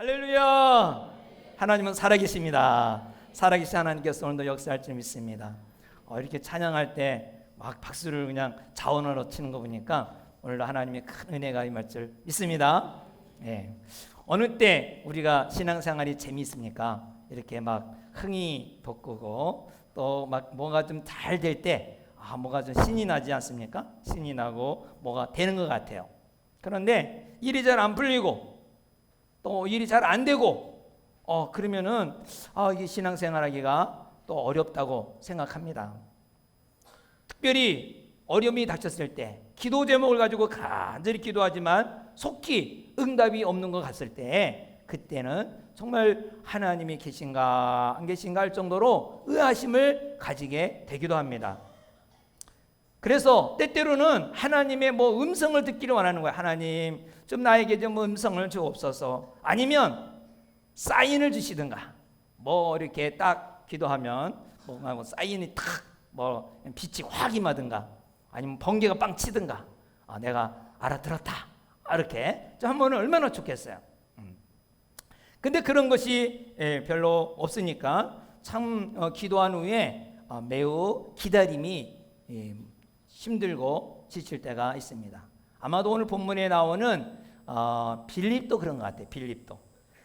할렐루야. 하나님은 살아계십니다. 살아계신 하나님께서 오늘도 역사할 줄 믿습니다. 이렇게 찬양할 때 막 박수를 그냥 자원으로 치는 거 보니까 오늘도 하나님의 큰 은혜가 임할 줄 믿습니다. 어느 때 우리가 신앙생활이 재미있습니까? 이렇게 막 흥이 돋구고 또 막 뭐가 좀 잘 될 때 뭐가 좀 신이 나지 않습니까? 신이 나고 뭐가 되는 것 같아요. 그런데 일이 잘 안 풀리고 또 일이 잘 안 되고 그러면은 이게 신앙생활하기가 또 어렵다고 생각합니다. 특별히 어려움이 닥쳤을 때 기도 제목을 가지고 간절히 기도하지만 속히 응답이 없는 것 같을 때 그때는 정말 하나님이 계신가 안 계신가 할 정도로 의아심을 가지게 되기도 합니다. 그래서 때때로는 하나님의 음성을 듣기를 원하는 거예요. 하나님 좀 나에게 좀 음성을 주옵소서. 아니면 사인을 주시든가 이렇게 딱 기도하면 사인이 탁 빛이 확 임하든가 아니면 번개가 빵 치든가 내가 알아들었다 이렇게 좀 한번은 얼마나 좋겠어요. 근데 그런 것이 별로 없으니까 참 기도한 후에 매우 기다림이 힘들고 지칠 때가 있습니다. 아마도 오늘 본문에 나오는 빌립도 그런 것 같아요. 빌립도.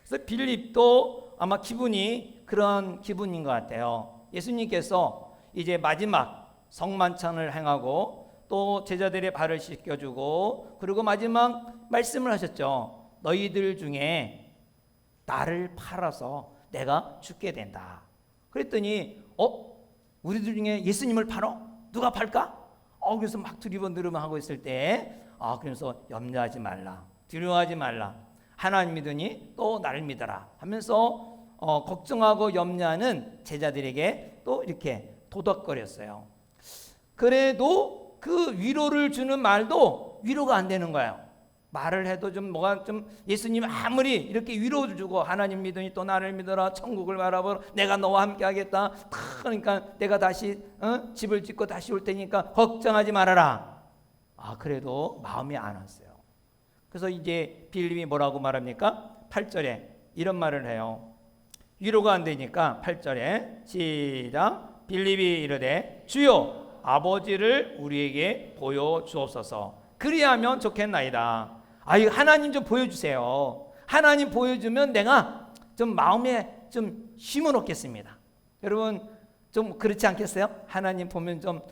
그래서 빌립도 아마 기분이 그런 기분인 것 같아요. 예수님께서 이제 마지막 성만찬을 행하고 또 제자들의 발을 씻겨주고 그리고 마지막 말씀을 하셨죠. 너희들 중에 나를 팔아서 내가 죽게 된다. 그랬더니 우리들 중에 예수님을 팔어? 누가 팔까? 그래서 막 두리번두리번 하고 있을 때 그래서 염려하지 말라, 두려워하지 말라, 하나님 믿으니 또 나를 믿어라 하면서 걱정하고 염려하는 제자들에게 또 이렇게 도덕거렸어요. 그래도 그 위로를 주는 말도 위로가 안 되는 거예요. 말을 해도 예수님 아무리 이렇게 위로를 주고 하나님 믿으니 또 나를 믿어라, 천국을 바라보라, 내가 너와 함께 하겠다, 그러니까 내가 다시 집을 짓고 다시 올 테니까 걱정하지 말아라. 그래도 마음이 안 왔어요. 그래서 이제 빌립이 뭐라고 말합니까? 8절에 이런 말을 해요. 위로가 안 되니까 8절에 시작. 빌립이 이르되 주여 아버지를 우리에게 보여주옵소서. 그리하면 좋겠나이다. 하나님 좀 보여주세요. 하나님 보여주면 내가 좀 마음에 좀 힘을 얻겠습니다. 여러분 좀 그렇지 않겠어요? 하나님 보면 좀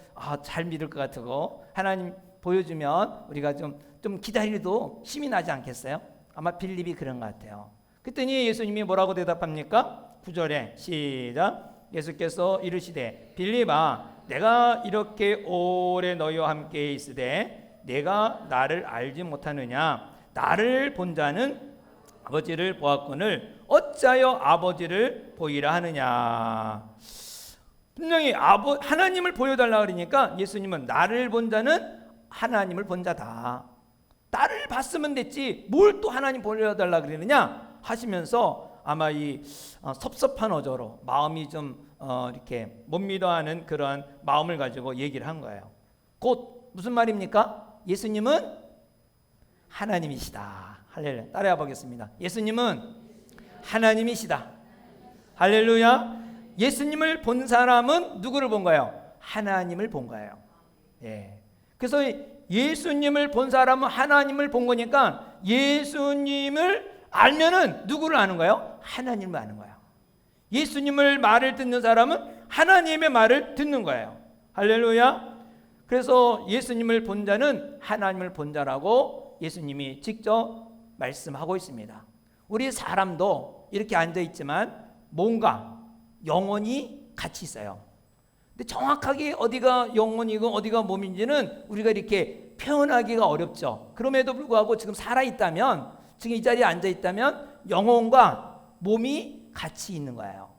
잘 믿을 것 같고 하나님 보여주면 우리가 좀 기다리도 힘이 나지 않겠어요? 아마 빌립이 그런 것 같아요. 그랬더니 예수님이 뭐라고 대답합니까? 9절에 시작. 예수께서 이르시되 빌립아 내가 이렇게 오래 너희와 함께 있으되 내가 나를 알지 못하느냐? 나를 본 자는 아버지를 보았거늘 어찌하여 아버지를 보이라 하느냐? 분명히 하나님을 보여달라 그러니까 예수님은 나를 본 자는 하나님을 본 자다. 나를 봤으면 됐지 뭘 또 하나님 보여달라 그러느냐 하시면서 아마 이 섭섭한 어조로 마음이 좀 이렇게 못 믿어하는 그런 마음을 가지고 얘기를 한 거예요. 곧 무슨 말입니까? 예수님은 하나님이시다. 할렐루야. 따라해 보겠습니다. 예수님은 하나님이시다. 할렐루야. 예수님을 본 사람은 누구를 본 거예요? 하나님을 본 거예요. 그래서 예수님을 본 사람은 하나님을 본 거니까 예수님을 알면은 누구를 아는 거예요? 하나님을 아는 거예요. 예수님을 말을 듣는 사람은 하나님의 말을 듣는 거예요. 할렐루야. 그래서 예수님을 본 자는 하나님을 본 자라고 예수님이 직접 말씀하고 있습니다. 우리 사람도 이렇게 앉아 있지만 뭔가 영혼이 같이 있어요. 근데 정확하게 어디가 영혼이고 어디가 몸인지는 우리가 이렇게 표현하기가 어렵죠. 그럼에도 불구하고 지금 살아있다면, 지금 이 자리에 앉아있다면 영혼과 몸이 같이 있는 거예요.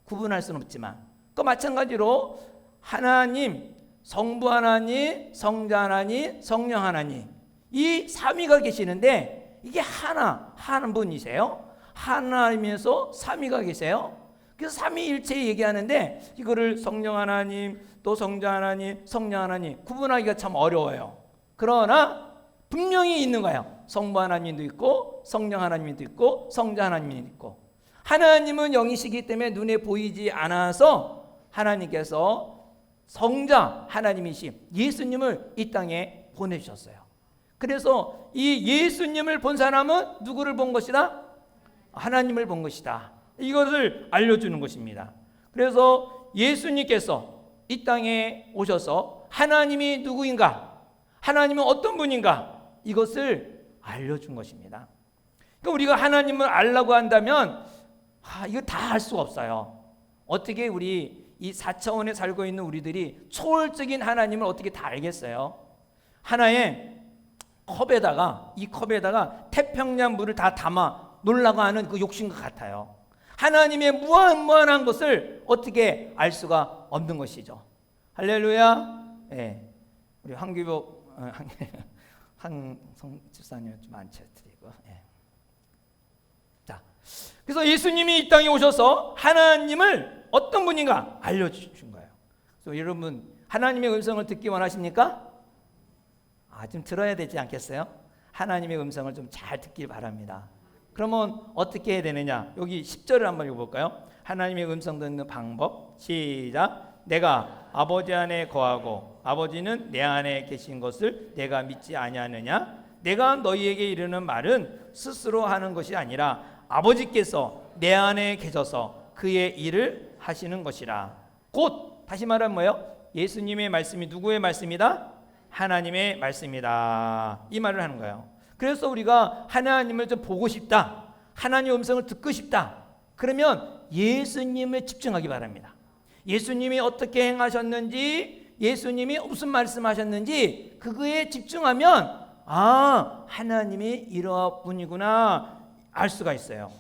구분할 수는 없지만. 또 마찬가지로 하나님, 성부 하나님, 성자 하나님, 성령 하나님, 이 삼위가 계시는데 이게 한 분이세요. 하나님에서 삼위가 계세요. 그래서 삼위일체 얘기하는데 이거를 성령 하나님, 또 성자 하나님, 성령 하나님 구분하기가 참 어려워요. 그러나 분명히 있는 거예요. 성부 하나님도 있고 성령 하나님도 있고 성자 하나님도 있고, 하나님은 영이시기 때문에 눈에 보이지 않아서 하나님께서 성자 하나님이신 예수님을 이 땅에 보내주셨어요. 그래서 이 예수님을 본 사람은 누구를 본 것이다? 하나님을 본 것이다. 이것을 알려주는 것입니다. 그래서 예수님께서 이 땅에 오셔서 하나님이 누구인가, 하나님은 어떤 분인가, 이것을 알려준 것입니다. 그러니까 우리가 하나님을 알라고 한다면 이거 다 알 수가 없어요. 어떻게 우리 이 4차원에 살고 있는 우리들이 초월적인 하나님을 어떻게 다 알겠어요? 하나의 컵에다가, 이 컵에다가 태평양 물을 다 담아 놓으려고 하는 그 욕심과 같아요. 하나님의 무한한 것을 어떻게 알 수가 없는 것이죠. 할렐루야. 예. 우리 황규복 황성 집사님 좀 앉혀드리고. 예. 자, 그래서 예수님이 이 땅에 오셔서 하나님을 어떤 분인가 알려주신 거예요. 그래서 여러분, 하나님의 음성을 듣기 원하십니까? 좀 들어야 되지 않겠어요? 하나님의 음성을 좀 잘 듣길 바랍니다. 그러면 어떻게 해야 되느냐? 여기 10절을 한번 읽어볼까요? 하나님의 음성 듣는 방법. 시작. 내가 아버지 안에 거하고 아버지는 내 안에 계신 것을 내가 믿지 아니하느냐? 내가 너희에게 이르는 말은 스스로 하는 것이 아니라 아버지께서 내 안에 계셔서 그의 일을 하시는 것이라. 곧 다시 말하면 뭐예요? 예수님의 말씀이 누구의 말씀이다? 하나님의 말씀이다. 이 말을 하는 거예요. 그래서 우리가 하나님을 좀 보고 싶다, 하나님의 음성을 듣고 싶다, 그러면 예수님에 집중하기 바랍니다. 예수님이 어떻게 행하셨는지, 예수님이 무슨 말씀하셨는지 그거에 집중하면 하나님이 이러한 분이구나 알 수가 있어요.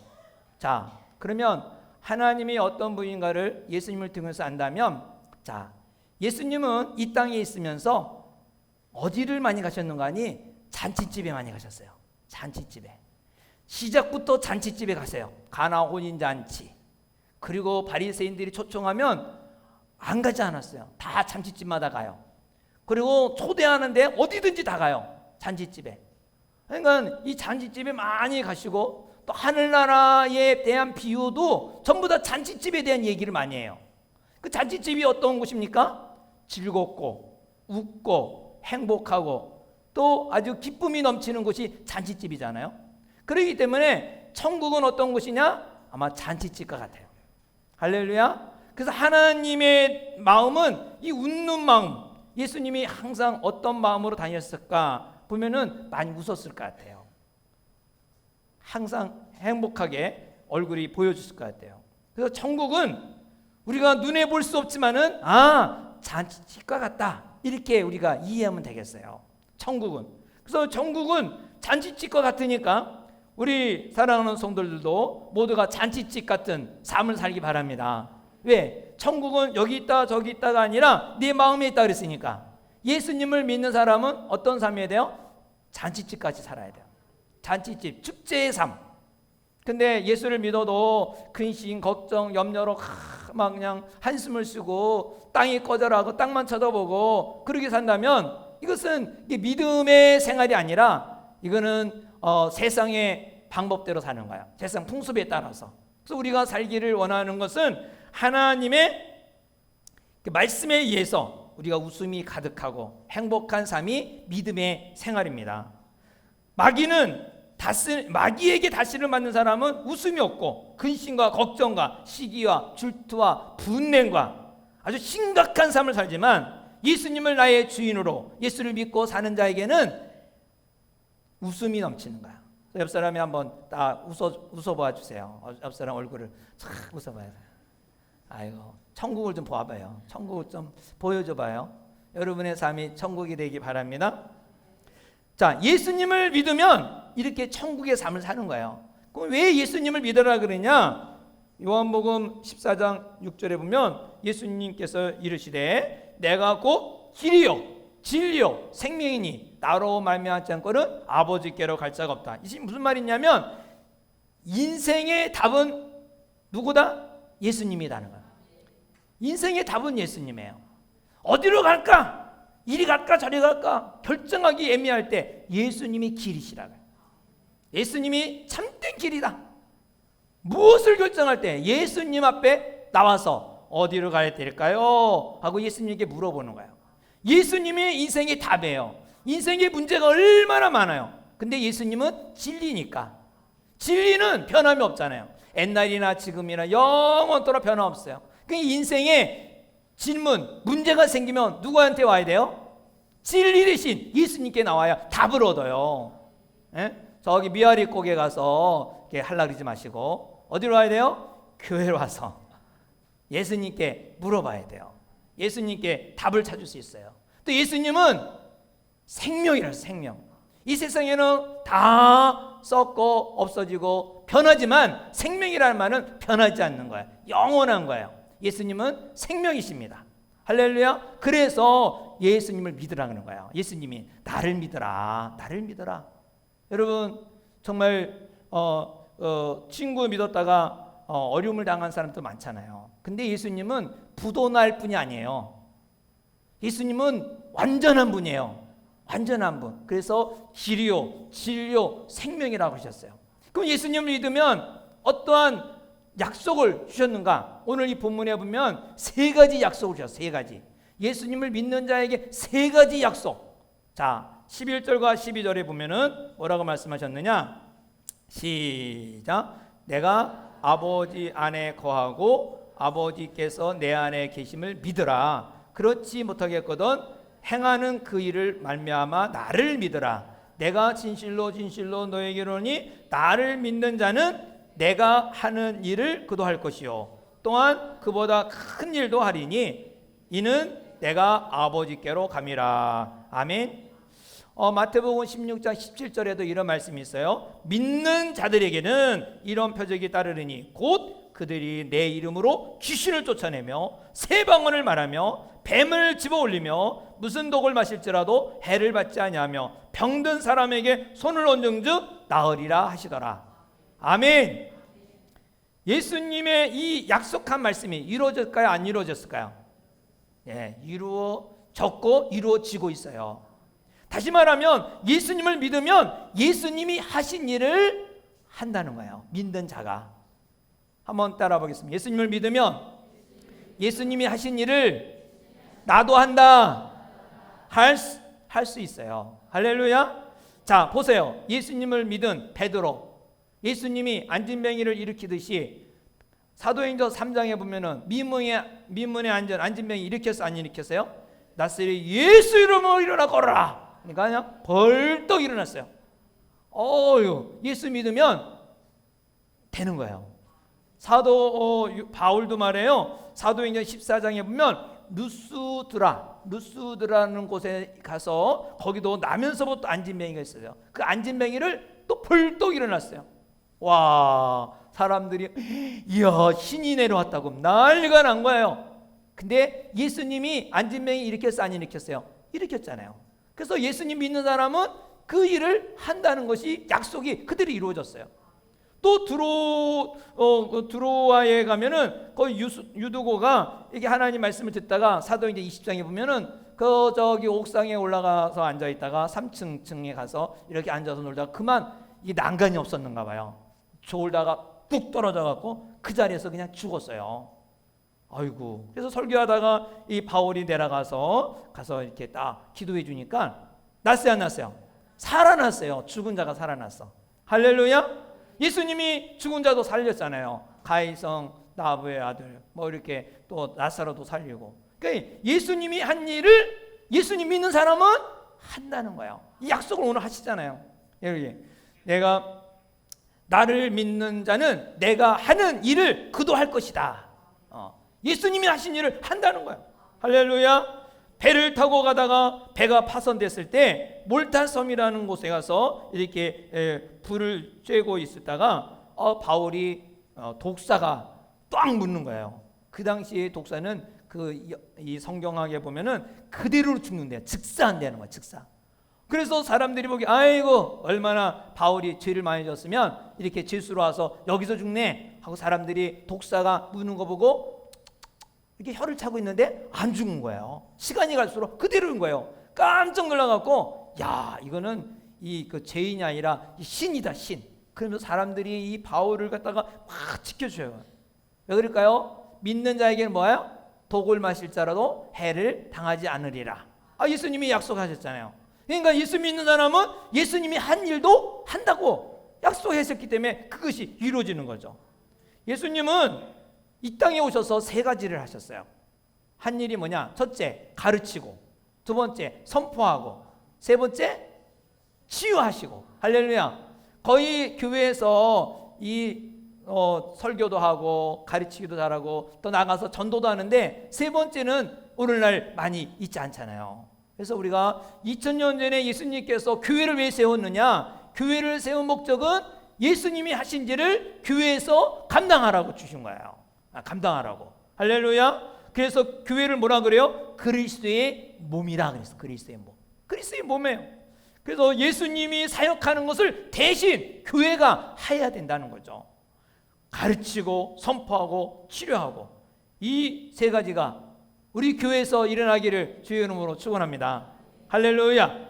자, 그러면 하나님이 어떤 분인가를 예수님을 통해서 안다면, 자, 예수님은 이 땅에 있으면서 어디를 많이 가셨는가 하니 잔치집에 많이 가셨어요. 잔치집에. 시작부터 잔치집에 가세요. 가나 혼인잔치. 그리고 바리새인들이 초청하면 안 가지 않았어요. 다 잔치집마다 가요. 그리고 초대하는데 어디든지 다 가요. 잔치집에. 그러니까 이 잔치집에 많이 가시고, 또 하늘나라에 대한 비유도 전부 다 잔치집에 대한 얘기를 많이 해요. 그 잔치집이 어떤 곳입니까? 즐겁고 웃고 행복하고 또 아주 기쁨이 넘치는 곳이 잔치집이잖아요. 그렇기 때문에 천국은 어떤 곳이냐? 아마 잔치집과 같아요. 할렐루야. 그래서 하나님의 마음은 이 웃는 마음, 예수님이 항상 어떤 마음으로 다녔을까 보면은 많이 웃었을 것 같아요. 항상 행복하게 얼굴이 보여줬을 것 같아요. 그래서 천국은 우리가 눈에 볼 수 없지만은 잔치집과 같다, 이렇게 우리가 이해하면 되겠어요. 천국은. 그래서 천국은 잔치집과 같으니까 우리 사랑하는 성도들도 모두가 잔치집 같은 삶을 살기 바랍니다. 왜? 천국은 여기 있다 저기 있다가 아니라 네 마음에 있다 그랬으니까. 예수님을 믿는 사람은 어떤 삶이어야 돼요? 잔치집까지 살아야 돼요. 잔치집, 축제의 삶. 근데 예수를 믿어도 근심, 걱정, 염려로 막 그냥 한숨을 쉬고 땅이 꺼져라고 땅만 쳐다보고 그렇게 산다면 이것은 믿음의 생활이 아니라 이거는 세상의 방법대로 사는 거야. 세상 풍습에 따라서. 그래서 우리가 살기를 원하는 것은 하나님의 말씀에 의해서 우리가 웃음이 가득하고 행복한 삶이 믿음의 생활입니다. 마귀에게 다스림을 받는 사람은 웃음이 없고 근심과 걱정과 시기와 질투와 분냄과 아주 심각한 삶을 살지만, 예수님을 나의 주인으로 예수를 믿고 사는 자에게는 웃음이 넘치는 거야. 옆 사람이 한번 딱 웃어봐 주세요. 옆 사람 얼굴을 촥 웃어봐요. 아이고, 천국을 좀 보아봐요. 천국을 좀 보여줘봐요. 여러분의 삶이 천국이 되기 바랍니다. 자, 예수님을 믿으면 이렇게 천국의 삶을 사는 거예요. 그럼 왜 예수님을 믿으라 그러냐? 요한복음 14장 6절에 보면 예수님께서 이르시되 내가 곧 길이요 진리요 생명이니 나로 말미암지 않고는 아버지께로 갈 자가 없다. 이게 무슨 말이냐면 인생의 답은 누구다? 예수님이라는 거예요. 인생의 답은 예수님이에요. 어디로 갈까? 이리 갈까 저리 갈까 결정하기 애매할 때 예수님이 길이시라고요. 예수님이 참된 길이다. 무엇을 결정할 때 예수님 앞에 나와서 어디로 가야 될까요? 하고 예수님에게 물어보는 거예요. 예수님의 인생의 답이에요. 인생의 문제가 얼마나 많아요. 근데 예수님은 진리니까. 진리는 변함이 없잖아요. 옛날이나 지금이나 영원토록 변화 없어요. 그 인생에 질문, 문제가 생기면 누구한테 와야 돼요? 진리 대신 예수님께 나와야 답을 얻어요. 예? 저기 미아리 꼭에 가서 하려고 그러지 마시고 어디로 와야 돼요? 교회로 와서 예수님께 물어봐야 돼요. 예수님께 답을 찾을 수 있어요. 또 예수님은 생명이라서 생명. 이 세상에는 다 썩고 없어지고 변하지만 생명이라는 말은 변하지 않는 거예요. 영원한 거예요. 예수님은 생명이십니다. 할렐루야. 그래서 예수님을 믿으라 그러는 거예요. 예수님이 나를 믿어라. 나를 믿어라. 여러분 정말 친구 믿었다가 어려움을 당한 사람도 많잖아요. 근데 예수님은 부도날 분이 아니에요. 예수님은 완전한 분이에요. 완전한 분. 그래서 길이요, 진리요, 생명이라고 하셨어요. 그럼 예수님을 믿으면 어떠한 약속을 주셨는가? 오늘 이 본문에 보면 세 가지 약속을 주셨어요. 세 가지. 예수님을 믿는 자에게 세 가지 약속. 자, 11절과 12절에 보면은 뭐라고 말씀하셨느냐? 시작. 내가 아버지 안에 거하고 아버지께서 내 안에 계심을 믿으라. 그렇지 못하겠거든 행하는 그 일을 말미암아 나를 믿으라. 내가 진실로 진실로 너에게 이르노니 나를 믿는 자는 내가 하는 일을 그도 할 것이요 또한 그보다 큰 일도 하리니 이는 내가 아버지께로 감이라. 아멘. 마태복음 16장 17절에도 이런 말씀이 있어요. 믿는 자들에게는 이런 표적이 따르리니 곧 그들이 내 이름으로 귀신을 쫓아내며 새 방언을 말하며 뱀을 집어올리며 무슨 독을 마실지라도 해를 받지 아니하며 병든 사람에게 손을 얹은즉 나으리라 하시더라. 아멘. 예수님의 이 약속한 말씀이 이루어졌을까요? 안 이루어졌을까요? 예, 이루어졌고 이루어지고 있어요. 다시 말하면 예수님을 믿으면 예수님이 하신 일을 한다는 거예요. 믿는 자가. 한번 따라 보겠습니다. 예수님을 믿으면 예수님이 하신 일을 나도 한다. 할 수 있어요. 할렐루야. 자, 보세요. 예수님을 믿은 베드로. 예수님이 안진뱅이를 일으키듯이 사도행전 3장에 보면은 민문에 앉은 안진뱅이 일으켰어, 안 일으켰어요? 나사렛 예수 이름으로 일어나 걸어라. 그러니까 그냥 벌떡 일어났어요. 예수 믿으면 되는 거예요. 사도 바울도 말해요. 사도행전 14장에 보면 루스드라는 곳에 가서 거기도 나면서부터 안진뱅이가 있어요. 그 안진뱅이를 또 벌떡 일어났어요. 와, 사람들이 이야 신이 내려왔다고 난리가 난 거예요. 근데 예수님이 안진뱅이 일으켰어, 안 일으켰어요? 일으켰잖아요. 그래서 예수님 믿는 사람은 그 일을 한다는 것이 약속이 그들이 이루어졌어요. 또 드로아에 가면은 거기 유두고가 이게 하나님 말씀을 듣다가 사도행전 20장에 보면은 저기 옥상에 올라가서 앉아 있다가 3층에 가서 이렇게 앉아서 놀다가 그만 이 난간이 없었는가 봐요. 졸다가 뚝 떨어져 갖고 그 자리에서 그냥 죽었어요. 아이고. 그래서 설교하다가 이 바울이 내려가서 이렇게 딱 기도해 주니까 났어요, 안 났어요? 살아났어요. 죽은 자가 살아났어. 할렐루야. 예수님이 죽은 자도 살렸잖아요. 가이성 나부의 아들 뭐 이렇게 또 나사로도 살리고. 그러니까 예수님이 한 일을 예수님 믿는 사람은 한다는 거예요. 이 약속을 오늘 하시잖아요. 내가 나를 믿는 자는 내가 하는 일을 그도 할 것이다. 예수님이 하신 일을 한다는 거예요. 할렐루야. 배를 타고 가다가 배가 파손됐을 때 몰타섬이라는 곳에 가서 이렇게 불을 쬐고 있었다가 바울이 독사가 딱 묻는 거예요. 그 당시에 독사는 이 성경학에 보면은 그대로 죽는데요. 즉사한다는 거예요. 즉사. 그래서 사람들이 보기 아이고 얼마나 바울이 죄를 많이 졌으면 이렇게 질수로 와서 여기서 죽네 하고 사람들이 독사가 무는 거 보고 이렇게 혀를 차고 있는데 안 죽은 거예요. 시간이 갈수록 그대로인 거예요. 깜짝 놀라갖고 야 이거는 이 그 죄인이 아니라 이 신이다, 신. 그러면서 사람들이 이 바울을 갖다가 막 지켜줘요. 왜 그럴까요? 믿는 자에게는 뭐예요? 독을 마실 자라도 해를 당하지 않으리라. 예수님이 약속하셨잖아요. 그러니까 예수 믿는 사람은 예수님이 한 일도 한다고 약속했었기 때문에 그것이 이루어지는 거죠. 예수님은 이 땅에 오셔서 세 가지를 하셨어요. 한 일이 뭐냐? 첫째, 가르치고, 두 번째, 선포하고, 세 번째, 치유하시고. 할렐루야. 거의 교회에서 설교도 하고 가르치기도 잘하고 또 나가서 전도도 하는데 세 번째는 오늘날 많이 있지 않잖아요. 그래서 우리가 2000년 전에 예수님께서 교회를 왜 세웠느냐? 교회를 세운 목적은 예수님이 하신 일을 교회에서 감당하라고 주신 거예요. 감당하라고. 할렐루야. 그래서 교회를 뭐라 그래요? 그리스도의 몸이라 그랬어. 그리스도의 몸. 그리스도의 몸이에요. 그래서 예수님이 사역하는 것을 대신 교회가 해야 된다는 거죠. 가르치고 선포하고 치료하고 이 세 가지가 우리 교회에서 일어나기를 주의 이름으로 축원합니다. 할렐루야.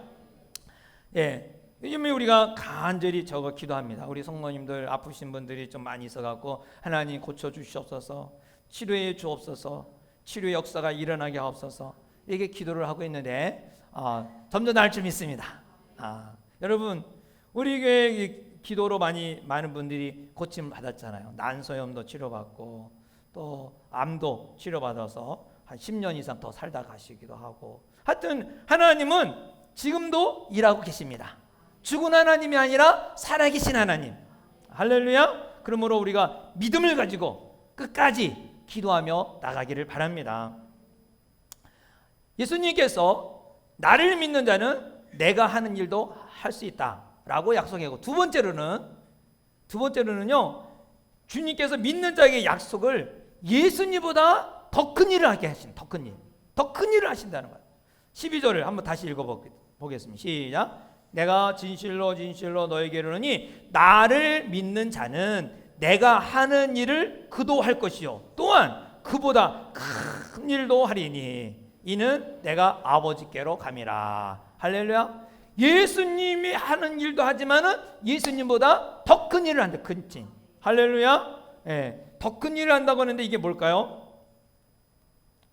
예, 요즘에 우리가 간절히 저거 기도합니다. 우리 성도님들 아프신 분들이 좀 많이 있어갖고 하나님 고쳐 주시옵소서, 치료해 주옵소서, 치료 역사가 일어나게 하옵소서 이렇게 기도를 하고 있는데 점점 나을 줄 믿습니다. 여러분 우리 교회 기도로 많은 분들이 고침 받았잖아요. 난소염도 치료받고 또 암도 치료받아서 한 10년 이상 더 살다 가시기도 하고 하여튼 하나님은 지금도 일하고 계십니다. 죽은 하나님이 아니라 살아계신 하나님. 할렐루야. 그러므로 우리가 믿음을 가지고 끝까지 기도하며 나가기를 바랍니다. 예수님께서 나를 믿는 자는 내가 하는 일도 할 수 있다라고 약속하고 두 번째로는요 주님께서 믿는 자에게 약속을 예수님보다 더 큰 일을 하게 하신 더 큰 일을 하신다는 거예요. 12절을 한번 다시 읽어보겠습니다. 시작. 내가 진실로 진실로 너에게 이르노니 나를 믿는 자는 내가 하는 일을 그도 할 것이요 또한 그보다 큰 일도 하리니 이는 내가 아버지께로 감이라. 할렐루야. 예수님이 하는 일도 하지만은 예수님보다 더 큰 일을 한다. 큰 진. 할렐루야. 예, 더 큰 일을 한다고 하는데 이게 뭘까요?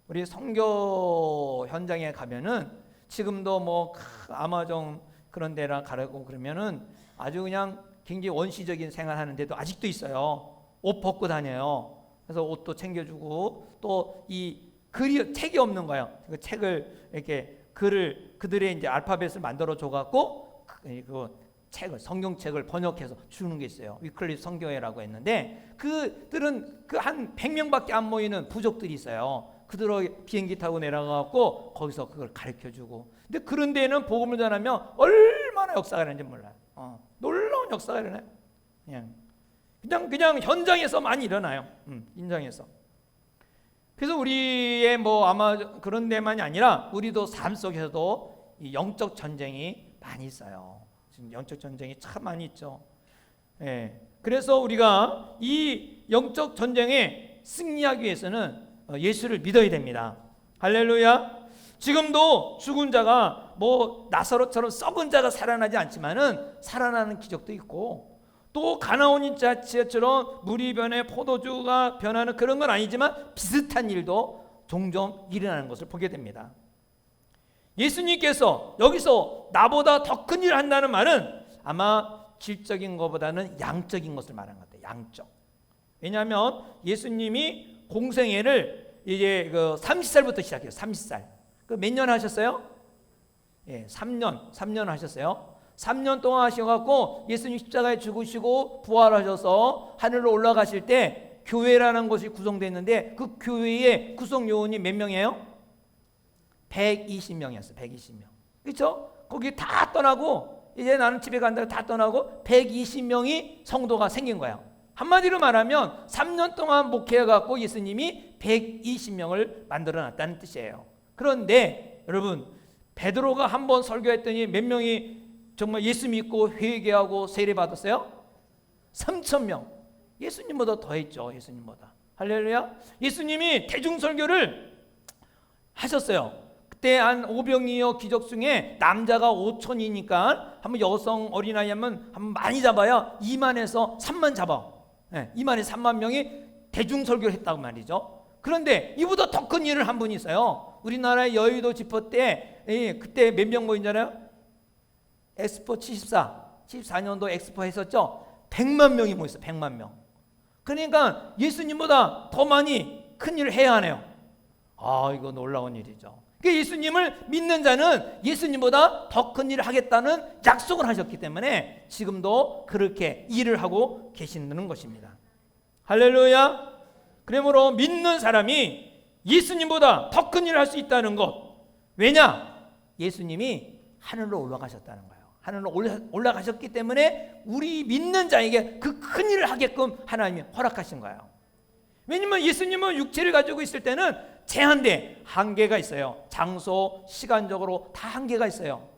우리 선교 현장에 가면은 지금도 뭐 아마존 그런 데랑 가라고 그러면은 아주 그냥 굉장히 원시적인 생활하는데도 아직도 있어요. 옷 벗고 다녀요. 그래서 옷도 챙겨주고 또 이 책이 없는 거예요. 그 책을 이렇게 그들의 이제 알파벳을 만들어 줘갖고 그 책을 성경책을 번역해서 주는 게 있어요. 위클리 성교회라고 했는데 그들은 그 한 100명밖에 안 모이는 부족들이 있어요. 그들은 비행기 타고 내려가갖고 거기서 그걸 가르쳐주고. 근데 그런 데는 복음을 전하면 얼마나 역사가 일어나는지 몰라요. 놀라운 역사가 일어나요. 그냥 현장에서 많이 일어나요. 현장에서. 그래서 우리의 뭐 아마 그런 데만이 아니라 우리도 삶 속에서도 이 영적 전쟁이 많이 있어요. 지금 영적 전쟁이 참 많이 있죠. 예. 그래서 우리가 이 영적 전쟁에 승리하기 위해서는 예수를 믿어야 됩니다. 할렐루야. 지금도 죽은 자가 뭐 나사로처럼 썩은 자가 살아나지 않지만은 살아나는 기적도 있고 또 가나온 자처럼 물이 변해 포도주가 변하는 그런 건 아니지만 비슷한 일도 종종 일어나는 것을 보게 됩니다. 예수님께서 여기서 나보다 더 큰 일을 한다는 말은 아마 질적인 것보다는 양적인 것을 말하는 것 같아요. 양적. 왜냐하면 예수님이 공생애를 이제 30살부터 시작해요. 30살. 몇 년 하셨어요? 예, 3년 하셨어요. 3년 동안 하셔갖고 예수님 십자가에 죽으시고 부활하셔서 하늘로 올라가실 때 교회라는 것이 구성됐는데 그 교회의 구성 요원이 몇 명이에요? 120명이었어요. 120명. 그렇죠? 거기 다 떠나고 이제 나는 집에 간다고 다 떠나고 120명이 성도가 생긴 거예요. 한마디로 말하면 3년 동안 목회해갖고 예수님이 120명을 만들어놨다는 뜻이에요. 그런데 여러분 베드로가 한번 설교했더니 몇 명이 정말 예수 믿고 회개하고 세례 받았어요? 3,000명. 예수님보다 더 했죠. 예수님보다. 할렐루야. 예수님이 대중설교를 하셨어요. 그때 한 5병이어 기적 중에 남자가 5천이니까 한번 여성 어린아이 한번 많이 잡아야 2만에서 3만 잡아. 2만에서 3만 명이 대중설교를 했다고 말이죠. 그런데 이보다 더 큰 일을 한 분이 있어요. 우리나라의 여의도 집회 때 그때 몇 명 모인잖아요. 엑스포 74년도 엑스포 했었죠. 100만 명이 모였어요. 100만 명. 그러니까 예수님보다 더 많이 큰 일을 해야 하네요. 이거 놀라운 일이죠. 그러니까 예수님을 믿는 자는 예수님보다 더 큰 일을 하겠다는 약속을 하셨기 때문에 지금도 그렇게 일을 하고 계시는 것입니다. 할렐루야. 그러므로 믿는 사람이 예수님보다 더 큰 일을 할 수 있다는 것. 왜냐? 예수님이 하늘로 올라가셨다는 거예요. 하늘로 올라가셨기 때문에 우리 믿는 자에게 그 큰 일을 하게끔 하나님이 허락하신 거예요. 왜냐면 예수님은 육체를 가지고 있을 때는 제한돼 한계가 있어요. 장소, 시간적으로 다 한계가 있어요.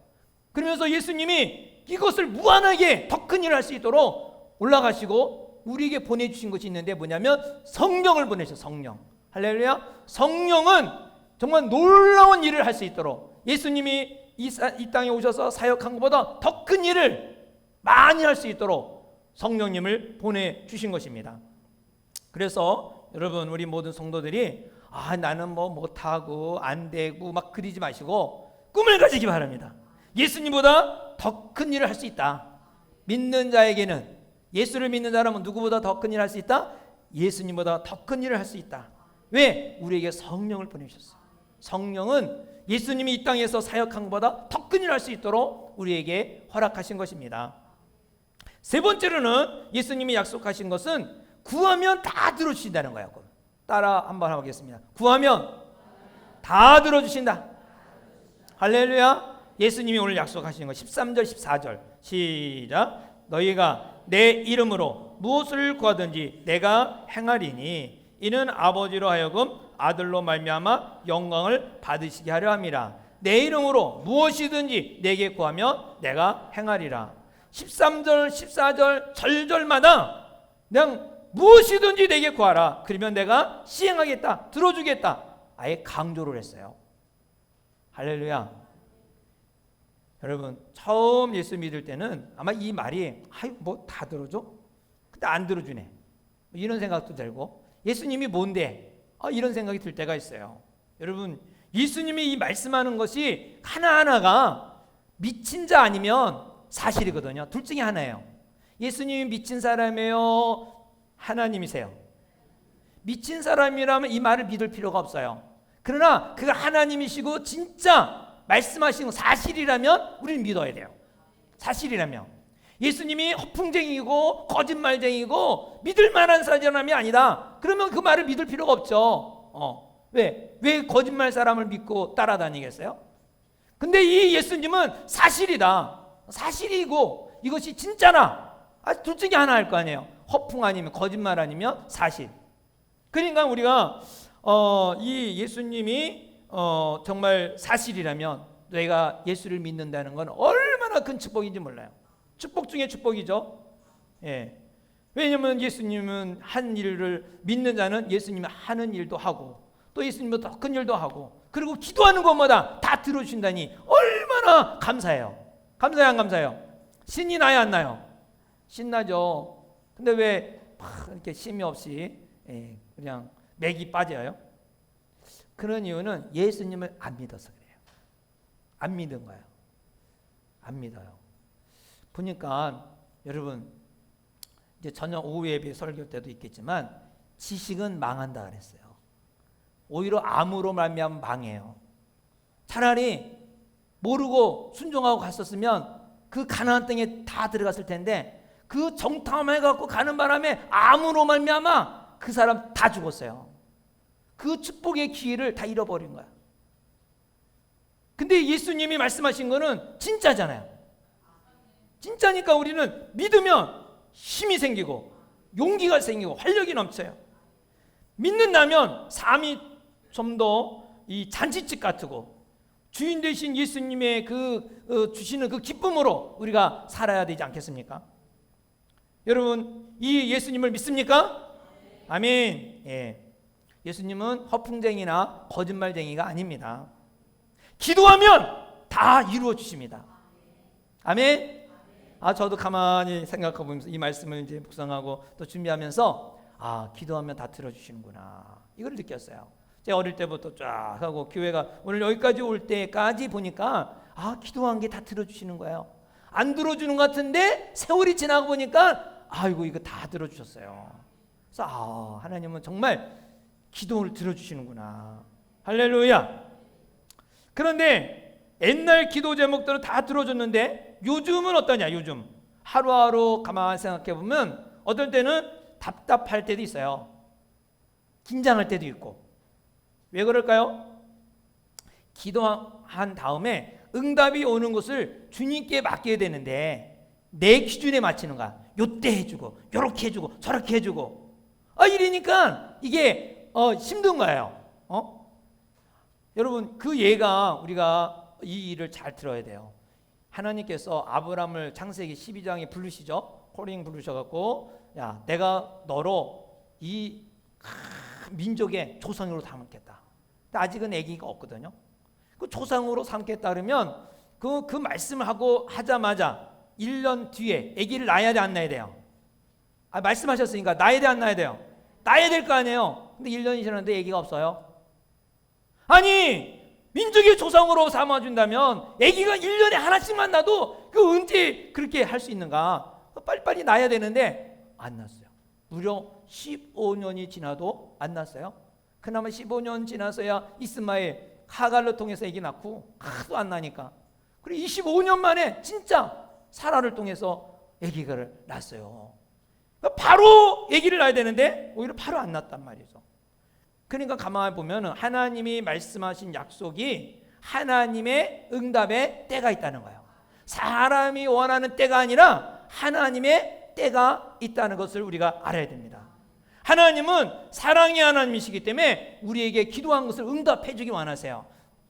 그러면서 예수님이 이것을 무한하게 더 큰 일을 할 수 있도록 올라가시고 우리에게 보내주신 것이 있는데 뭐냐면 성령을 보내셔. 성령. 할렐루야. 성령은 정말 놀라운 일을 할 수 있도록 예수님이 이 땅에 오셔서 사역한 것보다 더 큰 일을 많이 할 수 있도록 성령님을 보내주신 것입니다. 그래서 여러분 우리 모든 성도들이 나는 뭐 못하고 안 되고 막 그러지 마시고 꿈을 가지기 바랍니다. 예수님보다 더 큰 일을 할 수 있다. 믿는 자에게는 예수를 믿는 사람은 누구보다 더 큰 일을 할 수 있다? 예수님보다 더 큰 일을 할 수 있다. 왜? 우리에게 성령을 보내주셨어요. 성령은 예수님이 이 땅에서 사역한 것보다 더 큰 일을 할 수 있도록 우리에게 허락하신 것입니다. 세 번째로는 예수님이 약속하신 것은 구하면 다 들어주신다는 거예요. 따라 한번 하겠습니다. 구하면 다 들어주신다. 할렐루야. 예수님이 오늘 약속하신 것 13절 14절 시작. 너희가 내 이름으로 무엇을 구하든지 내가 행하리니 이는 아버지로 하여금 아들로 말미암아 영광을 받으시게 하려 함이라. 내 이름으로 무엇이든지 내게 구하면 내가 행하리라. 13절 14절 절절마다 그냥 무엇이든지 내게 구하라. 그러면 내가 시행하겠다. 들어주겠다. 아예 강조를 했어요. 할렐루야. 여러분 처음 예수 믿을 때는 아마 이 말이 뭐 다 들어줘? 근데 안 들어주네. 이런 생각도 들고 예수님이 뭔데? 이런 생각이 들 때가 있어요. 여러분 예수님이 이 말씀하는 것이 하나하나가 미친 자 아니면 사실이거든요. 둘 중에 하나예요. 예수님이 미친 사람이에요? 하나님이세요? 미친 사람이라면 이 말을 믿을 필요가 없어요. 그러나 그가 하나님이시고 진짜 말씀하신 사실이라면 우리는 믿어야 돼요. 사실이라면. 예수님이 허풍쟁이고 거짓말쟁이고 믿을 만한 사람이 아니다. 그러면 그 말을 믿을 필요가 없죠. 왜 거짓말 사람을 믿고 따라다니겠어요? 근데 이 예수님은 사실이다. 사실이고 이것이 진짜나 둘 중에 하나 할 거 아니에요. 허풍 아니면 거짓말 아니면 사실. 그러니까 우리가 이 예수님이 정말 사실이라면 내가 예수를 믿는다는 건 얼마나 큰 축복인지 몰라요. 축복 중에 축복이죠. 왜냐하면 예수님은 한 일을 믿는 자는 예수님이 하는 일도 하고 또 예수님보다 더 큰 일도 하고 그리고 기도하는 것마다 다 들어주신다니 얼마나 감사해요. 감사해요 안 감사해요? 신이 나요 안 나요? 신나죠. 근데 왜 이렇게 쉼이 없이 그냥 맥이 빠져요? 그런 이유는 예수님을 안 믿어서 그래요. 안 믿은 거예요. 안 믿어요. 보니까 여러분 이제 저녁 오후 예배 설교 때도 있겠지만 지식은 망한다 그랬어요. 오히려 암으로 말미암아 망해요. 차라리 모르고 순종하고 갔었으면 그 가나안 땅에 다 들어갔을 텐데 그 정탐해 갖고 가는 바람에 암으로 말미암아 그 사람 다 죽었어요. 그 축복의 기회를 다 잃어버린 거야. 근데 예수님이 말씀하신 거는 진짜잖아요. 진짜니까 우리는 믿으면 힘이 생기고 용기가 생기고 활력이 넘쳐요. 믿는다면 삶이 좀 더 이 잔치집 같고 주인 되신 예수님의 주시는 그 기쁨으로 우리가 살아야 되지 않겠습니까? 여러분 이 예수님을 믿습니까? 아멘. 예수님은 허풍쟁이나 거짓말쟁이가 아닙니다. 기도하면 다 이루어 주십니다. 아멘. 저도 가만히 생각해 보면서 이 말씀을 이제 묵상하고 또 준비하면서 기도하면 다 들어주시는구나, 이걸 느꼈어요. 제가 어릴 때부터 쫙 하고 교회가 오늘 여기까지 올 때까지 보니까 기도한 게 다 들어주시는 거예요. 안 들어주는 것 같은데 세월이 지나고 보니까 아이고 이거 다 들어주셨어요. 그래서 하나님은 정말 기도를 들어주시는구나. 할렐루야. 그런데 옛날 기도 제목들은 다 들어줬는데 요즘은 어떠냐? 요즘 하루하루 가만히 생각해 보면 어떨 때는 답답할 때도 있어요. 긴장할 때도 있고. 왜 그럴까요? 기도한 다음에 응답이 오는 것을 주님께 맡겨야 되는데 내 기준에 맞추는 거야. 요때 해주고 요렇게 해주고 저렇게 해주고 이러니까 이게 힘든 거예요. 여러분 그 예가 우리가 이 일을 잘 들어야 돼요. 하나님께서 아브라함을 창세기 12장에 부르시죠. 코링 부르셔갖고 야 내가 너로 이 민족의 조상으로 삼겠다. 근데 아직은 아기가 없거든요. 그 조상으로 삼겠다 그러면 그 말씀을 하자마자 1년 뒤에 아기를 낳아야 돼, 안 낳아야 돼요? 말씀하셨으니까 낳아야 돼, 안 낳아야 돼요? 낳아야 될 거 아니에요. 근데 1년이 지났는데 아기가 없어요. 아니 민족의 조상으로 삼아준다면 아기가 1년에 하나씩만 낳아도 그 언제 그렇게 할 수 있는가? 빨리빨리 낳아야 되는데 안 낳았어요. 무려 15년이 지나도 안 낳았어요. 그나마 15년 지나서야 이스마엘 하갈을 통해서 아기 낳고 하도 안 나니까. 그리고 25년 만에 진짜 사라를 통해서 아기를 낳았어요. 바로 아기를 낳아야 되는데 오히려 바로 안 낳았단 말이죠. 그러니까 가만히 보면 하나님이 말씀하신 약속이 하나님의 응답의 때가 있다는 거예요. 사람이 원하는 때가 아니라 하나님의 때가 있다는 것을 우리가 알아야 됩니다. 하나님은 사랑의 하나님이시기 때문에 우리에게 기도한 것을 응답해 주기 원하세요.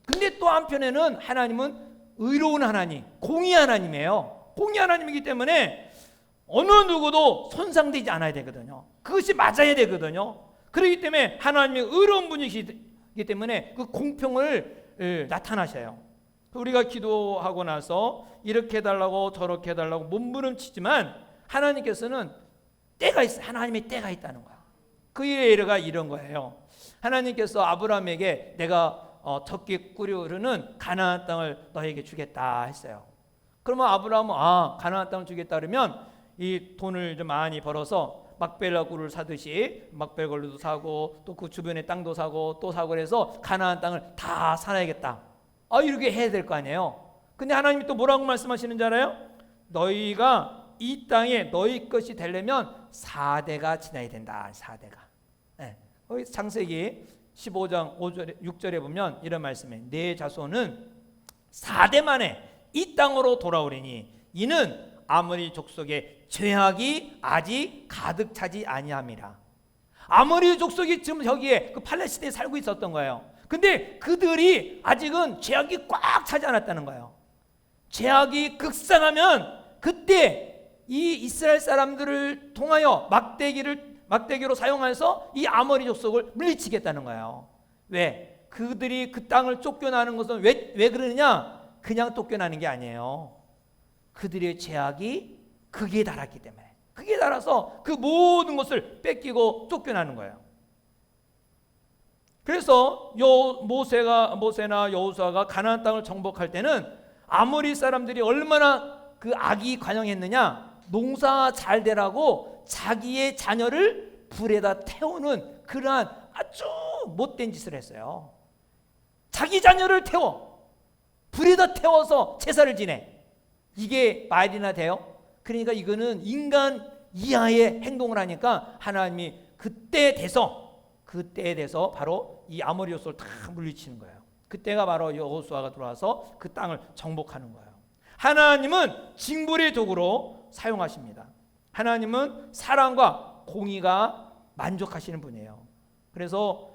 근데 또 한편에는 하나님은 의로운 하나님, 공의 하나님이에요. 공의 하나님이기 때문에 어느 누구도 손상되지 않아야 되거든요. 그것이 맞아야 되거든요. 그렇기 때문에 하나님이 의로운 분이시기 때문에 그 공평을 나타나셔요. 우리가 기도하고 나서 이렇게 해달라고 저렇게 해달라고 몸부림치지만 하나님께서는 때가 있어요. 하나님의 때가 있다는 거예요. 그 일의 예가 이런 거예요. 하나님께서 아브라함에게 내가 젖기 꿀이 흐르는 가나안 땅을 너에게 주겠다 했어요. 그러면 아브라함은 가나안 땅을 주겠다 그러면 이 돈을 좀 많이 벌어서 막벨라 굴을 사듯이 막벨걸루도 사고 또 그 주변에 땅도 사고 또 사고 그래서 가나안 땅을 다 살아야겠다. 이렇게 해야 될 거 아니에요. 근데 하나님이 또 뭐라고 말씀하시는 줄 알아요? 너희가 이 땅에 너희 것이 되려면 4대가 지나야 된다. 4대가. 여기 창세기 15장 5절에 6절에 보면 이런 말씀이에요. 내 자손은 4대 만에 이 땅으로 돌아오리니 이는 아모리 족속의 죄악이 아직 가득 차지 아니함이라. 아모리 족속이 지금 여기에 그 팔레스타인에 살고 있었던 거예요. 근데 그들이 아직은 죄악이 꽉 차지 않았다는 거예요. 죄악이 극상하면 그때 이 이스라엘 사람들을 통하여 막대기로 사용해서 이 아모리 족속을 물리치겠다는 거예요. 왜? 그들이 그 땅을 쫓겨나는 것은 왜 그러느냐? 그냥 쫓겨나는 게 아니에요. 그들의 죄악이 극에 달았기 때문에. 극에 달아서 그 모든 것을 뺏기고 쫓겨나는 거예요. 그래서 모세나 여호수아가 가나안 땅을 정복할 때는 아모리 사람들이 얼마나 그 악이 관영했느냐? 농사 잘 되라고 자기의 자녀를 불에다 태우는 그러한 아주 못된 짓을 했어요. 자기 자녀를 불에다 태워서 제사를 지내. 이게 말이나 돼요? 그러니까 이거는 인간 이하의 행동을 하니까 하나님이 그때에 대해서 바로 이 아모리 족속을 다 물리치는 거예요. 그때가 바로 여호수아가 들어와서 그 땅을 정복하는 거예요. 하나님은 징벌의 도구로 사용하십니다. 하나님은 사랑과 공의가 만족하시는 분이에요. 그래서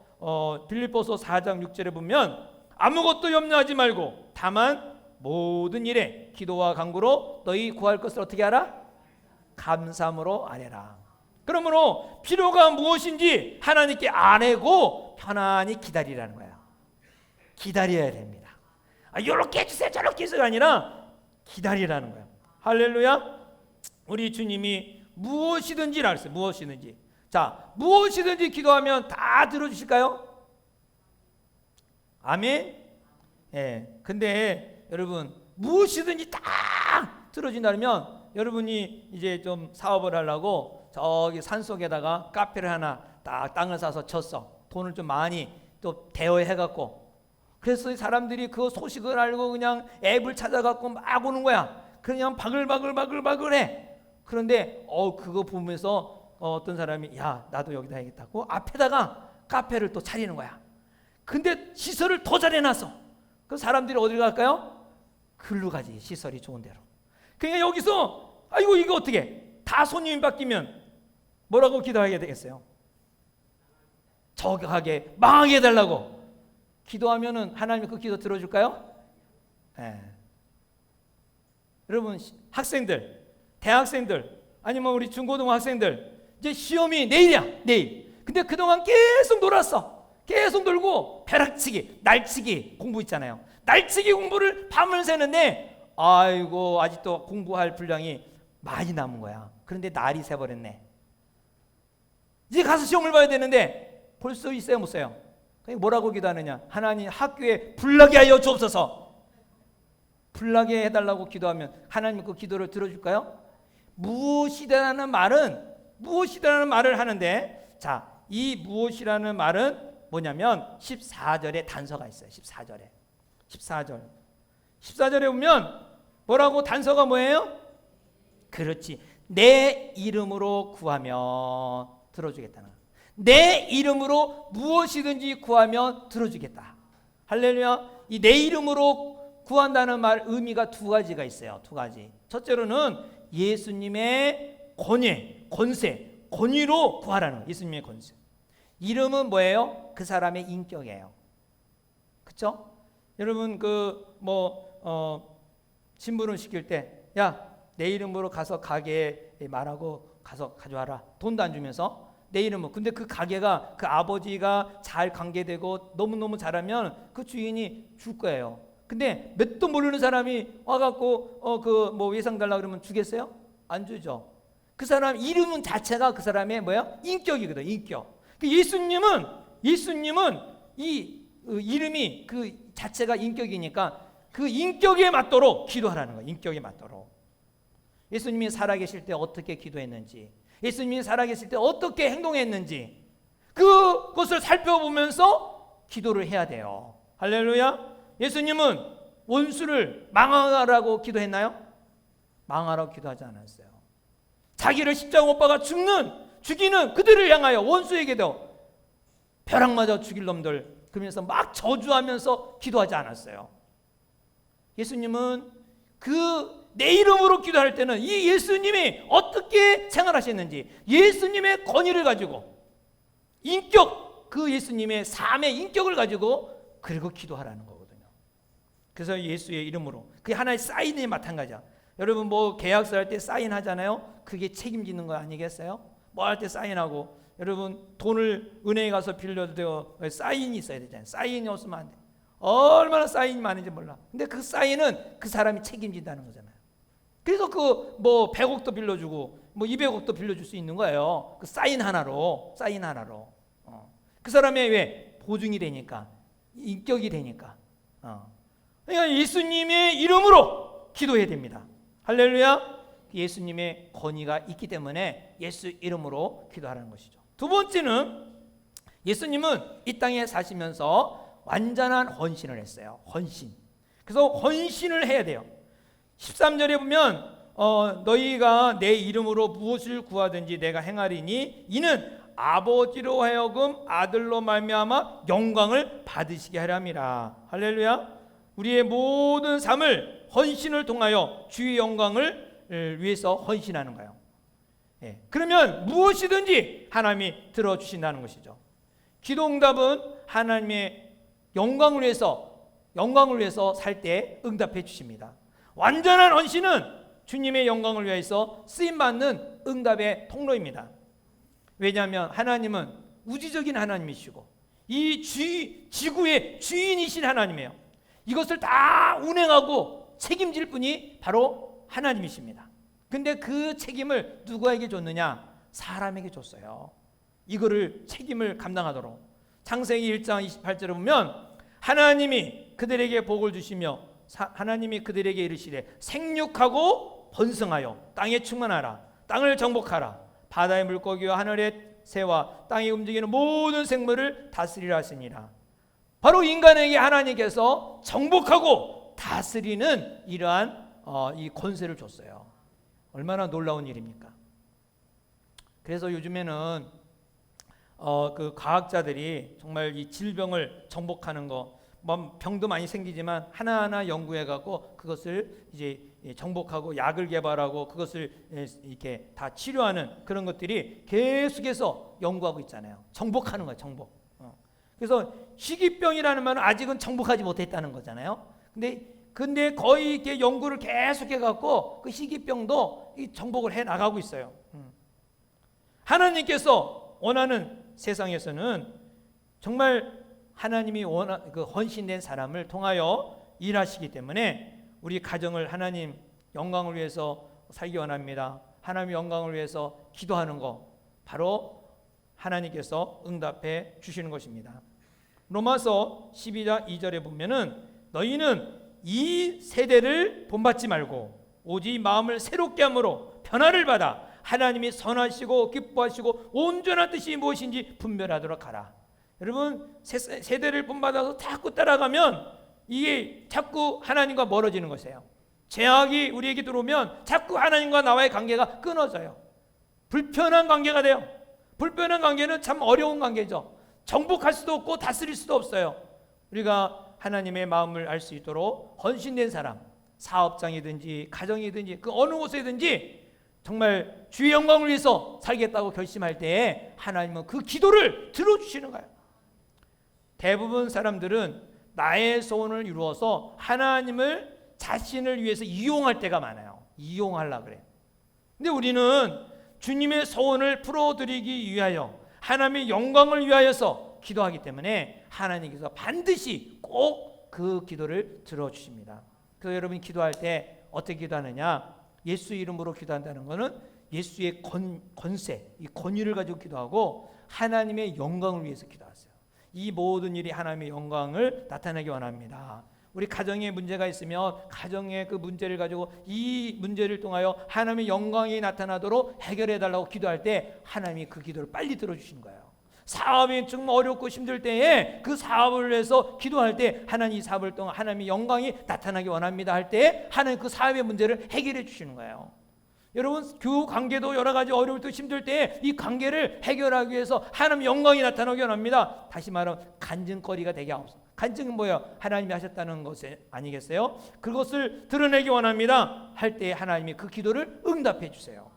빌립보서 4장 6절에 보면 아무것도 염려하지 말고 다만 모든 일에 기도와 간구로 너희 구할 것을 어떻게 하라? 감사함으로 아뢰라. 그러므로 필요가 무엇인지 하나님께 아뢰고 편안히 기다리라는 거예요. 기다려야 됩니다. 이렇게 해주세요 저렇게 해서가 아니라 기다리라는 거예요. 할렐루야. 우리 주님이 무엇이든지라 그랬어요. 무엇이든지. 자, 무엇이든지 기도하면 다 들어주실까요? 아멘. 예. 근데 여러분 무엇이든지 다 들어준다면 여러분이 이제 좀 사업을 하려고 저기 산속에다가 카페를 하나 딱 땅을 사서 쳤어. 돈을 좀 많이 또 대여해갖고. 그래서 사람들이 그 소식을 알고 그냥 앱을 찾아갖고 막 오는 거야. 그냥 바글바글해. 그런데 그거 보면서 어떤 사람이 야 나도 여기다 해야겠다고 앞에다가 카페를 또 차리는 거야. 근데 시설을 더 잘 해놨어. 그 사람들이 어디로 갈까요? 글로 가지. 시설이 좋은 데로. 그러니까 여기서 아이고 이거 어떻게 다 손님이 바뀌면 뭐라고 기도하게 되겠어요? 저 가게 망하게 해달라고 기도하면은 하나님이 그 기도 들어줄까요? 네. 여러분 학생들, 대학생들 아니면 우리 중고등부 학생들 이제 시험이 내일이야. 내일. 근데 그동안 계속 놀았어. 계속 놀고 벼락치기, 날치기 공부 있잖아요. 날치기 공부를 밤을 새는데 아이고 아직도 공부할 분량이 많이 남은 거야. 그런데 날이 새버렸네. 이제 가서 시험을 봐야 되는데 벌써 있어요 못 써요? 뭐라고 기도하느냐? 하나님 학교에 불나게 하여 주옵소서. 불나게 해달라고 기도하면 하나님 그 기도를 들어줄까요? 무엇이라는 말을 하는데 자, 이 무엇이라는 말은 뭐냐면 14절에 단서가 있어요. 14절에 보면 뭐라고 단서가 뭐예요? 그렇지. 내 이름으로 구하면 들어주겠다는 거예요. 내 이름으로 무엇이든지 구하면 들어주겠다. 할렐루야. 이 내 이름으로 구한다는 말 의미가 두 가지가 있어요. 두 가지. 첫째로는 예수님의 권세, 권위로 구하라는 거예요. 예수님의 권세. 이름은 뭐예요? 그 사람의 인격이에요. 그렇죠? 여러분 신부름 시킬 때 야, 내 이름으로 가서 가게에 말하고 가서 가져와라. 돈도 안 주면서 내 이름은 근데 그 가게가 그 아버지가 잘 관계되고 너무너무 잘하면 그 주인이 줄 거예요. 근데 뭣도 모르는 사람이 와갖고 예상 달라 그러면 주겠어요? 안 주죠. 그 사람 이름은 자체가 그 사람의 뭐야? 인격이거든. 인격. 예수님은 이 이름이 그 자체가 인격이니까 그 인격에 맞도록 기도하라는 거예요. 인격에 맞도록. 예수님이 살아계실 때 어떻게 기도했는지, 예수님이 살아계실 때 어떻게 행동했는지 그것을 살펴보면서 기도를 해야 돼요. 할렐루야. 예수님은 원수를 망하라고 기도했나요? 망하라고 기도하지 않았어요. 자기를 십자가 못 박아 죽이는 그들을 향하여 원수에게도 벼락 맞아 죽일 놈들 그러면서 막 저주하면서 기도하지 않았어요. 예수님은 내 이름으로 기도할 때는 이 예수님이 어떻게 생활하셨는지 예수님의 권위를 가지고 그 예수님의 삶의 인격을 가지고 그리고 기도하라는 거거든요. 그래서 예수의 이름으로 그게 하나의 사인이 마찬가지야. 여러분 계약서 할 때 사인하잖아요. 그게 책임지는 거 아니겠어요? 할 때 사인하고 여러분 돈을 은행에 가서 빌려도 사인이 있어야 되잖아요. 사인이 없으면 안 돼. 얼마나 사인이 많은지 몰라. 근데 그 사인은 그 사람이 책임진다는 거잖아요. 그래서 100억도 빌려주고 200억도 빌려줄 수 있는 거예요. 그 사인 하나로. 그 사람의 왜 보증이 되니까 인격이 되니까. 그러니까 예수님의 이름으로 기도해야 됩니다. 할렐루야. 예수님의 권위가 있기 때문에 예수 이름으로 기도하라는 것이죠. 두 번째는 예수님은 이 땅에 사시면서 완전한 헌신을 했어요. 헌신. 그래서 헌신을 해야 돼요. 13절에 보면 너희가 내 이름으로 무엇을 구하든지 내가 행하리니 이는 아버지로 하여금 아들로 말미암아 영광을 받으시게 하렵니다. 할렐루야. 우리의 모든 삶을 헌신을 통하여 주의 영광을 위해서 헌신하는 거예요. 예. 그러면 무엇이든지 하나님이 들어주신다는 것이죠. 기도응답은 하나님의 영광을 위해서 살 때 응답해 주십니다. 완전한 헌신은 주님의 영광을 위해서 쓰임받는 응답의 통로입니다. 왜냐하면 하나님은 우주적인 하나님이시고 이 지구의 주인이신 하나님이에요. 이것을 다 운행하고 책임질 분이 바로 하나님이십니다. 근데 그 책임을 누구에게 줬느냐? 사람에게 줬어요. 이거를 책임을 감당하도록. 창세기 1장 28절에 보면 하나님이 그들에게 복을 주시며 하나님이 그들에게 이르시되 생육하고 번성하여 땅에 충만하라. 땅을 정복하라. 바다의 물고기와 하늘의 새와 땅에 움직이는 모든 생물을 다스리라 하시니라. 바로 인간에게 하나님께서 정복하고 다스리는 이러한 이 권세를 줬어요. 얼마나 놀라운 일입니까? 그래서 요즘에는 그 과학자들이 정말 이 질병을 정복하는 거, 병도 많이 생기지만 하나하나 연구해 갖고 그것을 이제 정복하고 약을 개발하고 그것을 이렇게 다 치료하는 그런 것들이 계속해서 연구하고 있잖아요. 정복하는 거예요, 정복. 그래서 희귀병이라는 말은 아직은 정복하지 못했다는 거잖아요. 근데 거의 이렇게 연구를 계속해 갖고 그 희귀병도 정복을 해 나가고 있어요. 하나님께서 원하는 세상에서는 정말 하나님이 그 헌신된 사람을 통하여 일하시기 때문에 우리 가정을 하나님 영광을 위해서 살기 원합니다. 하나님 영광을 위해서 기도하는 거 바로 하나님께서 응답해 주시는 것입니다. 로마서 12장 2절에 보면은 너희는 이 세대를 본받지 말고 오직 마음을 새롭게 함으로 변화를 받아 하나님이 선하시고 기뻐하시고 온전한 뜻이 무엇인지 분별하도록 하라. 여러분 세대를 본받아서 자꾸 따라가면 이게 자꾸 하나님과 멀어지는 것이에요. 죄악이 우리에게 들어오면 자꾸 하나님과 나와의 관계가 끊어져요. 불편한 관계가 돼요. 불편한 관계는 참 어려운 관계죠. 정복할 수도 없고 다스릴 수도 없어요. 우리가 하나님의 마음을 알 수 있도록 헌신된 사람, 사업장이든지 가정이든지 그 어느 곳에든지 정말 주의 영광을 위해서 살겠다고 결심할 때에 하나님은 그 기도를 들어주시는 거예요. 대부분 사람들은 나의 소원을 이루어서 하나님을 자신을 위해서 이용할 때가 많아요. 이용하려고 그래요. 근데 우리는 주님의 소원을 풀어드리기 위하여 하나님의 영광을 위하여서 기도하기 때문에 하나님께서 반드시 꼭 그 기도를 들어주십니다. 그래서 여러분이 기도할 때 어떻게 기도하느냐? 예수 이름으로 기도한다는 것은 예수의 권세, 이 권위를 가지고 기도하고 하나님의 영광을 위해서 기도하세요. 이 모든 일이 하나님의 영광을 나타내기 원합니다. 우리 가정에 문제가 있으면 가정의 그 문제를 가지고 이 문제를 통하여 하나님의 영광이 나타나도록 해결해 달라고 기도할 때 하나님이 그 기도를 빨리 들어주시는 거예요. 사업이 정말 어렵고 힘들 때에 그 사업을 위해서 기도할 때 하나님 이 사업을 통해 하나님의 영광이 나타나기 원합니다 할 때 하나님 그 사업의 문제를 해결해 주시는 거예요. 여러분 교우 관계도 여러 가지 어려울 때 힘들 때 이 관계를 해결하기 위해서 하나님의 영광이 나타나기 원합니다. 다시 말하면 간증거리가 되게 하옵소서. 간증은 뭐예요? 하나님이 하셨다는 것 아니겠어요? 그것을 드러내기 원합니다 할 때 하나님이 그 기도를 응답해 주세요.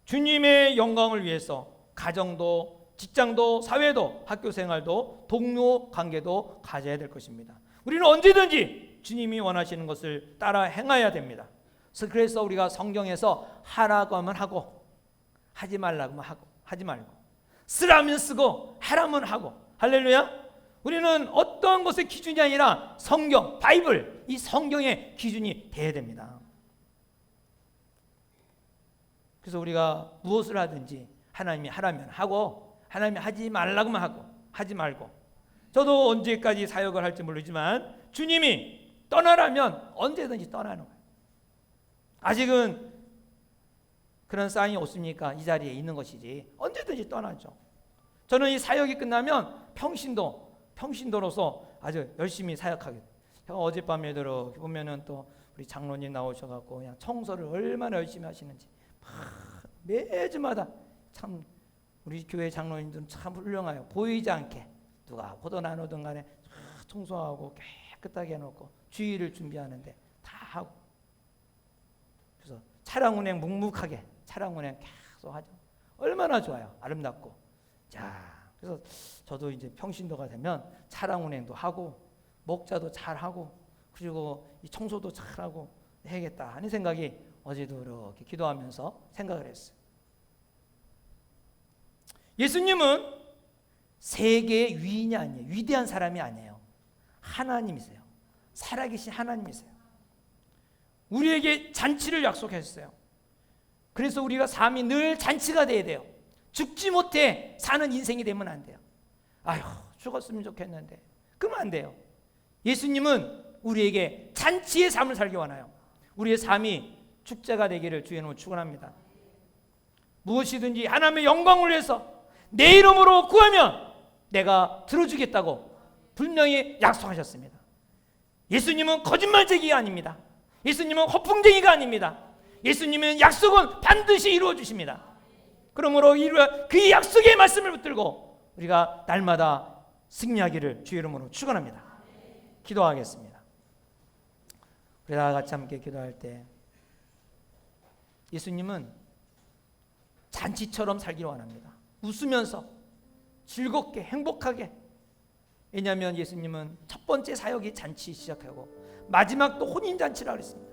주님의 영광을 위해서 가정도 직장도 사회도 학교 생활도 동료 관계도 가져야 될 것입니다. 우리는 언제든지 주님이 원하시는 것을 따라 행해야 됩니다. 그래서 우리가 성경에서 하라고 하면 하고 하지 말라고 하면 하고 하지 말고 쓰라면 쓰고 하라면 하고 할렐루야. 우리는 어떠한 것의 기준이 아니라 성경 바이블 이 성경의 기준이 돼야 됩니다. 그래서 우리가 무엇을 하든지 하나님이 하라면 하고 하나님이 하지 말라고만 하고 하지 말고 저도 언제까지 사역을 할지 모르지만 주님이 떠나라면 언제든지 떠나는 거예요. 아직은 그런 사인이 없으니까 이 자리에 있는 것이지 언제든지 떠나죠. 저는 이 사역이 끝나면 평신도로서 아주 열심히 사역하게. 제가 어젯밤에 들어 보면은 또 우리 장로님 나오셔갖고 그냥 청소를 얼마나 열심히 하시는지 매주마다 참 우리 교회 장로님들은 참 훌륭해요. 보이지 않게 누가 포도 나누든 간에 청소하고 깨끗하게 해놓고 주의를 준비하는데 다 하고 그래서 차량 운행 묵묵하게 차량 운행 계속 하죠. 얼마나 좋아요. 아름답고. 자, 그래서 저도 이제 평신도가 되면 차량 운행도 하고 목자도 잘하고 그리고 이 청소도 잘하고 해야겠다 하는 생각이 어제도 이렇게 기도하면서 생각을 했어요. 예수님은 세계의 위인이 아니에요. 위대한 사람이 아니에요. 하나님이세요. 살아계신 하나님이세요. 우리에게 잔치를 약속했어요. 그래서 우리가 삶이 늘 잔치가 돼야 돼요. 죽지 못해 사는 인생이 되면 안 돼요. 아휴, 죽었으면 좋겠는데. 그러면 안 돼요. 예수님은 우리에게 잔치의 삶을 살기 원해요. 우리의 삶이 축제가 되기를 주의 이름으로 축원합니다. 무엇이든지 하나님의 영광을 위해서 내 이름으로 구하면 내가 들어주겠다고 분명히 약속하셨습니다. 예수님은 거짓말쟁이가 아닙니다. 예수님은 허풍쟁이가 아닙니다. 예수님은 약속은 반드시 이루어 주십니다. 그러므로 그 약속의 말씀을 붙들고 우리가 날마다 승리하기를 주의 이름으로 축원합니다. 기도하겠습니다. 우리 다 같이 함께 기도할 때 예수님은 잔치처럼 살기를 원합니다. 웃으면서 즐겁게 행복하게. 왜냐하면 예수님은 첫 번째 사역이 잔치 시작하고 마지막도 혼인잔치라고 했습니다.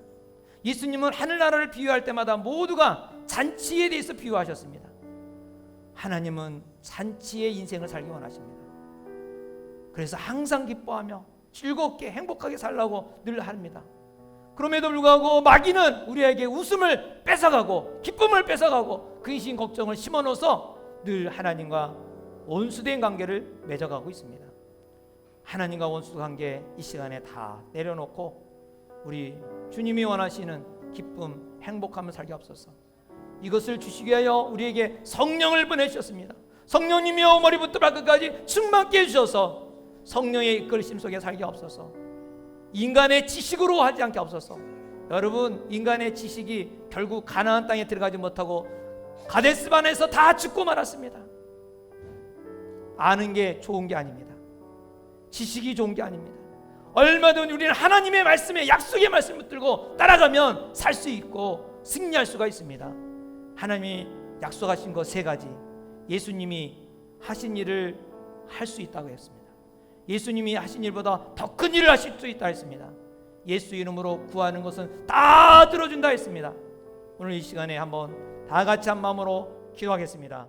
예수님은 하늘나라를 비유할 때마다 모두가 잔치에 대해서 비유하셨습니다. 하나님은 잔치의 인생을 살기 원하십니다. 그래서 항상 기뻐하며 즐겁게 행복하게 살라고 늘 합니다. 그럼에도 불구하고 마귀는 우리에게 웃음을 뺏어가고 기쁨을 뺏어가고 근심 걱정을 심어넣어서 늘 하나님과 원수된 관계를 맺어가고 있습니다. 하나님과 원수 관계 이 시간에 다 내려놓고 우리 주님이 원하시는 기쁨, 행복함을 살게 하옵소서. 이것을 주시기 위하여 우리에게 성령을 보내주셨습니다. 성령님이여 머리부터 발끝까지 충만케 해주셔서 성령의 이끌심 속에 살게 하옵소서. 인간의 지식으로 하지 않게 하옵소서. 여러분, 인간의 지식이 결국 가나안 땅에 들어가지 못하고 가데스반에서 다 죽고 말았습니다. 아는 게 좋은 게 아닙니다. 지식이 좋은 게 아닙니다. 얼마든지 우리는 하나님의 말씀에 약속의 말씀을 붙들고 따라가면 살 수 있고 승리할 수가 있습니다. 하나님이 약속하신 것 세 가지, 예수님이 하신 일을 할 수 있다고 했습니다. 예수님이 하신 일보다 더 큰 일을 하실 수 있다 했습니다. 예수 이름으로 구하는 것은 다 들어준다 했습니다. 오늘 이 시간에 한번 다 같이 한 마음으로 기도하겠습니다.